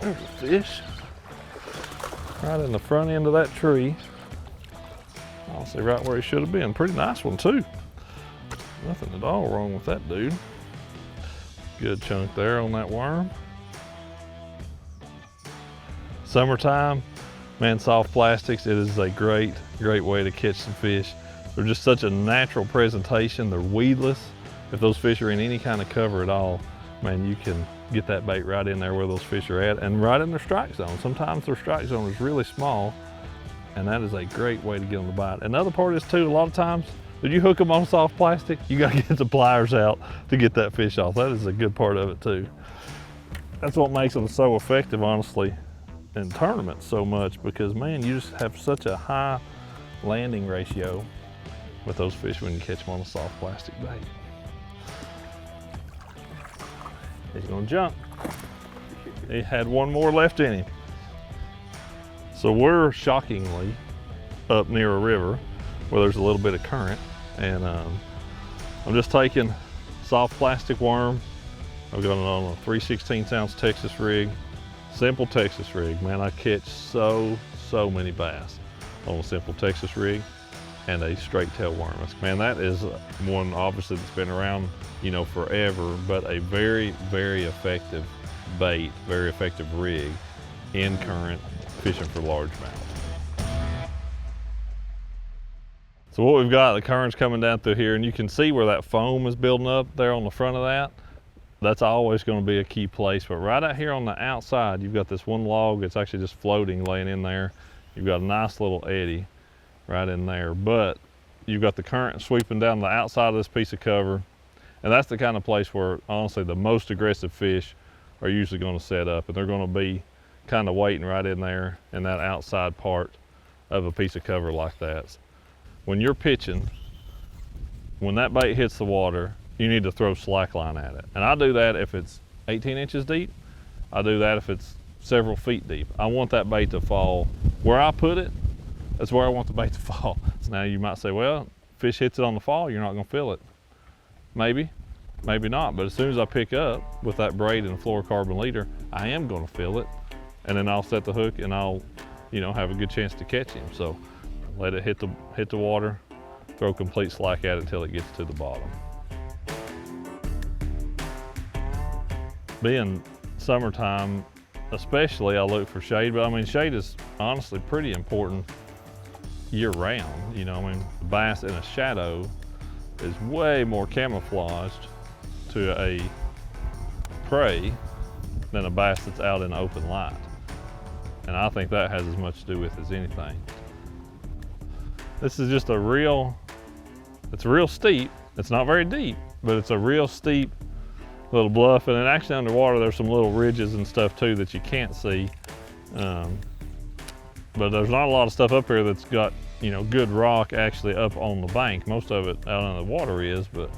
There's a fish. Right in the front end of that tree. Honestly, right where he should have been. Pretty nice one too. Nothing at all wrong with that dude. Good chunk there on that worm. Summertime, man, soft plastics, it is a great way to catch some fish. They're just such a natural presentation. They're weedless. If those fish are in any kind of cover at all, man, you can get that bait right in there where those fish are at and right in their strike zone. Sometimes their strike zone is really small, and that is a great way to get them to bite. Another part is too, a lot of times, when you hook them on soft plastic, you gotta get the pliers out to get that fish off. That is a good part of it too. That's what makes them so effective, honestly, in tournaments so much, because man, you just have such a high landing ratio with those fish when you catch them on a soft plastic bait. He's gonna jump. He had one more left in him. So we're shockingly up near a river where there's a little bit of current, and I'm just taking soft plastic worm. I've got it on a 3/16 ounce Texas rig, simple Texas rig. Man, I catch so many bass on a simple Texas rig and a straight tail worm. Man, that is one obviously that's been around, you know, forever, but a very effective bait, very effective rig in current fishing for largemouth. So what we've got, the current's coming down through here, and you can see where that foam is building up there on the front of that. That's always going to be a key place, but right out here on the outside, you've got this one log that's actually just floating, laying in there. You've got a nice little eddy right in there, but you've got the current sweeping down the outside of this piece of cover, and that's the kind of place where honestly the most aggressive fish are usually going to set up, and they're going to be kind of waiting right in there in that outside part of a piece of cover like that. When you're pitching, when that bait hits the water, you need to throw slack line at it, and I do that if it's 18 inches deep. I do that if it's several feet deep. I want that bait to fall where I put it. That's where I want the bait to fall. So now you might say, well, fish hits it on the fall, you're not gonna feel it. Maybe, maybe not, but as soon as I pick up with that braid and the fluorocarbon leader, I am gonna feel it, and then I'll set the hook and I'll, you know, have a good chance to catch him. So let it hit the water, throw complete slack at it until it gets to the bottom. Being summertime, especially, I look for shade, but I mean, shade is honestly pretty important year round. You know, I mean, the bass in a shadow is way more camouflaged to a prey than a bass that's out in open light. And I think that has as much to do with as anything. This is just it's real steep. It's not very deep, but it's a real steep little bluff, and then actually underwater there's some little ridges and stuff too that you can't see. But there's not a lot of stuff up here that's got, you know, good rock actually up on the bank. Most of it out on the water is, but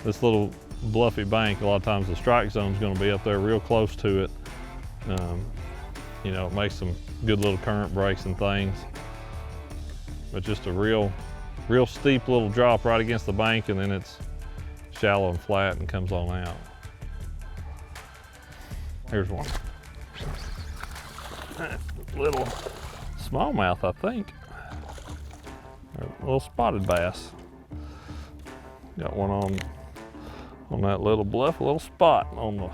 this little bluffy bank, a lot of times the strike zone is going to be up there real close to it. You know, it makes some good little current breaks and things, but just a real steep little drop right against the bank, and then it's shallow and flat and comes on out. Here's one. Little smallmouth, I think. Or a little spotted bass. Got one on that little bluff, a little spot on the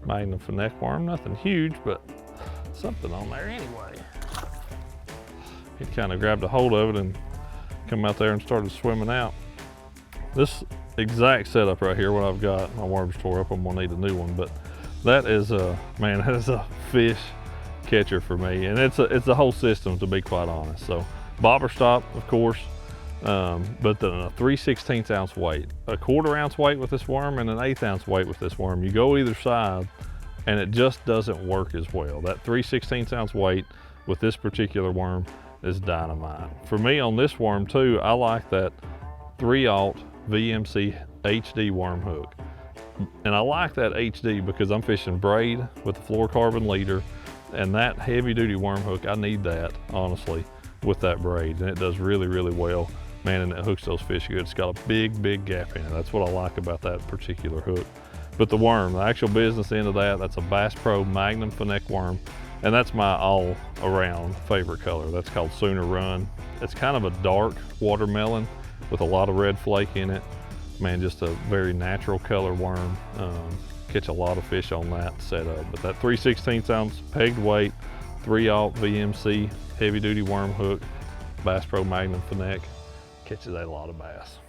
magnum for neckworm. Nothing huge, but something on there anyway. He kind of grabbed a hold of it and come out there and started swimming out. This exact setup right here, what I've got, my worm's tore up, I'm gonna need a new one, but that is man, that is a fish catcher for me, and it's a whole system, to be quite honest. So bobber stop, of course, but then a 3/16 ounce weight, a 1/4 ounce weight with this worm, and an 1/8 ounce weight with this worm. You go either side and it just doesn't work as well. That 3/16 ounce weight with this particular worm is dynamite. For me on this worm too, I like that 3/0 VMC HD worm hook. And I like that HD because I'm fishing braid with the fluorocarbon leader, and that heavy duty worm hook, I need that honestly with that braid, and it does really well, man, and it hooks those fish good. It's got a big gap in it. That's what I like about that particular hook. But the worm, the actual business end of that, that's a Bass Pro Magnum Finesse worm. And that's my all around favorite color. That's called Sooner Run. It's kind of a dark watermelon with a lot of red flake in it. Man, just a very natural color worm. Catch a lot of fish on that setup. But that 3/16 ounce pegged weight, 3/0 VMC heavy duty worm hook, Bass Pro Magnum Finesse, catches a lot of bass.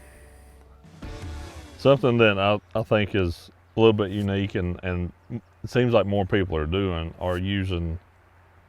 Something that I think is a little bit unique and it seems like more people are doing are using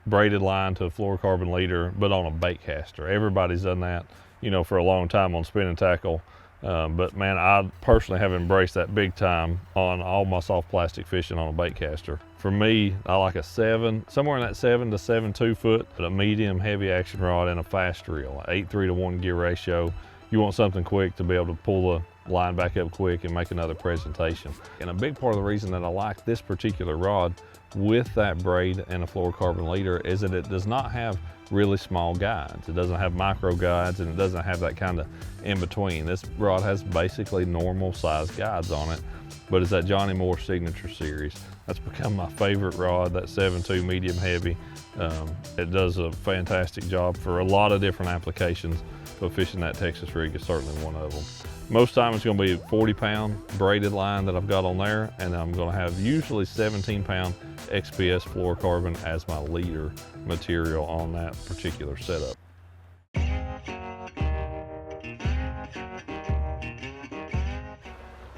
braided line to a fluorocarbon leader, but on a bait caster. Everybody's done that, you know, for a long time on spinning tackle. But man, I personally have embraced that big time on all my soft plastic fishing on a bait caster. For me, I like a 7, somewhere in that 7 to 7.2 foot, a medium heavy action rod and a fast reel, 8:3 to 1 gear ratio. You want something quick to be able to pull the line back up quick and make another presentation. And a big part of the reason that I like this particular rod with that braid and a fluorocarbon leader is that it does not have really small guides. It doesn't have micro guides and it doesn't have that kind of in between. This rod has basically normal size guides on it, but it's that Johnny Moore signature series. That's become my favorite rod, that 7.2 medium heavy. It does a fantastic job for a lot of different applications, but fishing that Texas rig is certainly one of them. Most time it's going to be a 40-pound braided line that I've got on there, and I'm going to have usually 17-pound XPS fluorocarbon as my leader material on that particular setup.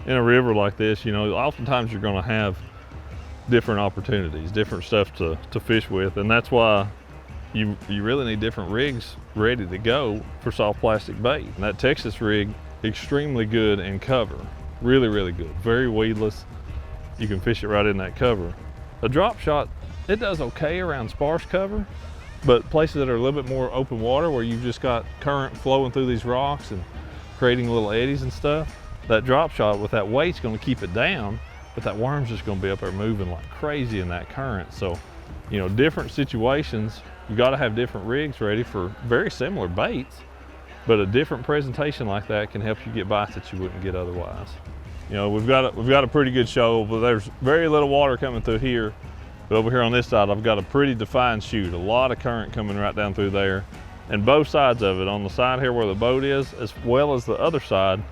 In a river like this, you know, oftentimes you're going to have different opportunities, different stuff to fish with, and that's why you really need different rigs ready to go for soft plastic bait. And that Texas rig, extremely good in cover, really good, very weedless. You can fish it right in that cover. A drop shot, it does okay around sparse cover, but places that are a little bit more open water where you've just got current flowing through these rocks and creating little eddies and stuff, that drop shot with that weight's going to keep it down, but that worm's just going to be up there moving like crazy in that current. So, you know, different situations, you got to have different rigs ready for very similar baits, but a different presentation like that can help you get bites that you wouldn't get otherwise. You know, we've got a pretty good shoal, but there's very little water coming through here. But over here on this side, I've got a pretty defined chute, a lot of current coming right down through there. And both sides of it, on the side here where the boat is, as well as the other side,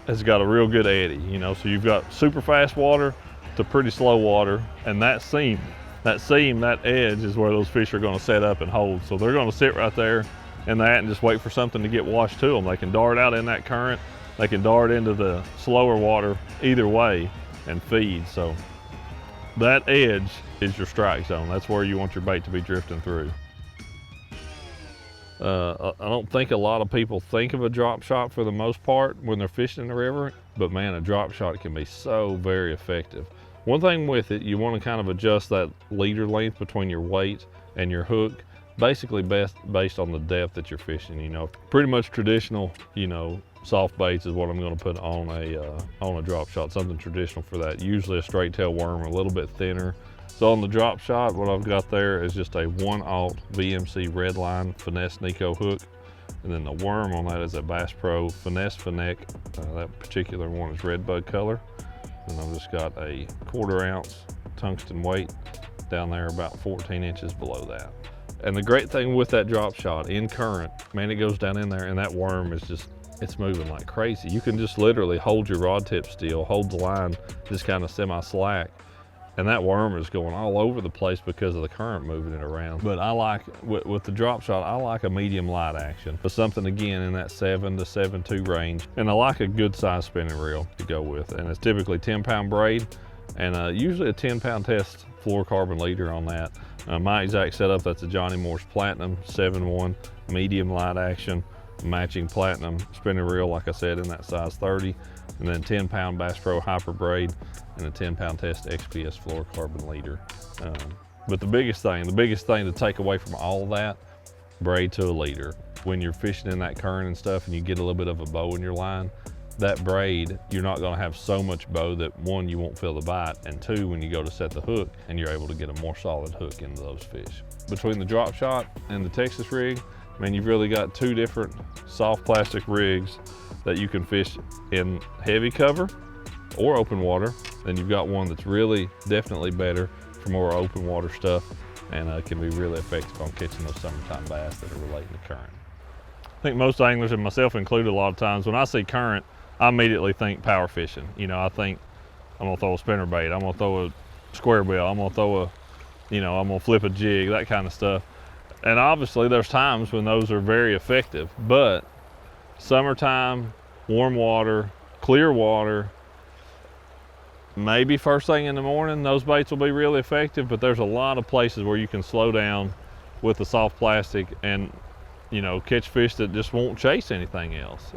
has got a real good eddy, you know. So you've got super fast water to pretty slow water, and that seam, that edge is where those fish are gonna set up and hold. So they're gonna sit right there in that and just wait for something to get washed to them. They can dart out in that current, they can dart into the slower water either way and feed. So that edge is your strike zone. That's where you want your bait to be drifting through. I don't think a lot of people think of a drop shot for the most part when they're fishing in the river, but man, a drop shot can be so very effective. One thing with it, you want to kind of adjust that leader length between your weight and your hook, basically based on the depth that you're fishing. You know, pretty much traditional, you know, soft baits is what I'm going to put on a drop shot, something traditional for that. Usually a straight tail worm, a little bit thinner. So on the drop shot, what I've got there is just a 1/0 VMC Redline Finesse Nico hook. And then the worm on that is a Bass Pro Finesse Finesse. That particular one is red bug color. And I've just got a 1/4 ounce tungsten weight down there about 14 inches below that. And the great thing with that drop shot in current, man, it goes down in there and that worm is just, it's moving like crazy. You can just literally hold your rod tip still, hold the line just kind of semi-slack, and that worm is going all over the place because of the current moving it around. But I like, with the drop shot, I like a medium light action, but something again in that 7 to 7.2 range. And I like a good size spinning reel to go with, and it's typically 10-pound braid and usually a 10-pound test fluorocarbon leader on that. My exact setup, that's a Johnny Moore's Platinum 7-1 medium light action, matching platinum spinning reel, like I said, in that size 30, and then 10-pound Bass Pro Hyper braid and a 10-pound test XPS fluorocarbon leader. But the biggest thing to take away from all of that, braid to a leader. When you're fishing in that current and stuff and you get a little bit of a bow in your line, that braid, you're not gonna have so much bow that one, you won't feel the bite, and two, when you go to set the hook, and you're able to get a more solid hook into those fish. Between the drop shot and the Texas rig, man, you've really got two different soft plastic rigs that you can fish in heavy cover or open water, then you've got one that's really definitely better for more open water stuff, and can be really effective on catching those summertime bass that are relating to current. I think most anglers, and myself included, a lot of times when I see current, I immediately think power fishing. You know, I think I'm gonna throw a spinnerbait, I'm gonna throw a square bill, I'm gonna throw a, you know, I'm gonna flip a jig, that kind of stuff. And obviously there's times when those are very effective, but summertime, warm water, clear water, maybe first thing in the morning, those baits will be really effective, but there's a lot of places where you can slow down with the soft plastic and, you know, catch fish that just won't chase anything else.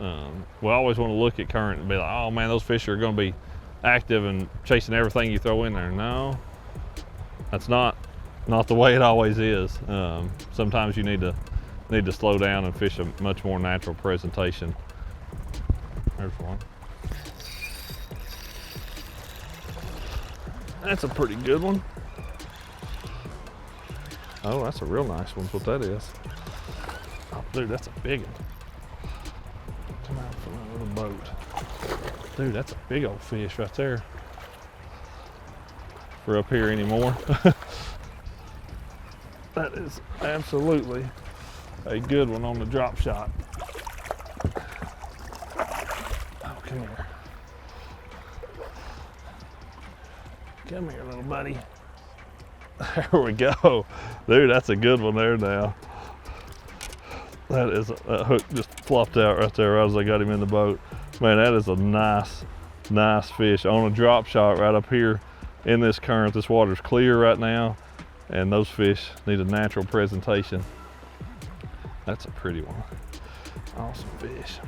We always want to look at current and be like, oh man, those fish are going to be active and chasing everything you throw in there. No, that's not the way it always is. Sometimes you need to slow down and fish a much more natural presentation. There's one. That's a pretty good one. Oh, that's a real nice one, what that is. Oh, dude, that's a big one. Come out from that little boat. Dude, that's a big old fish right there. If we're up here anymore. That is absolutely a good one on the drop shot. Oh, come here. Come here, little buddy. There we go. Dude, that's a good one there now. That is, that hook just flopped out right there right as I got him in the boat. Man, that is a nice fish on a drop shot right up here in this current. This water's clear right now, and those fish need a natural presentation. That's a pretty one. Awesome fish.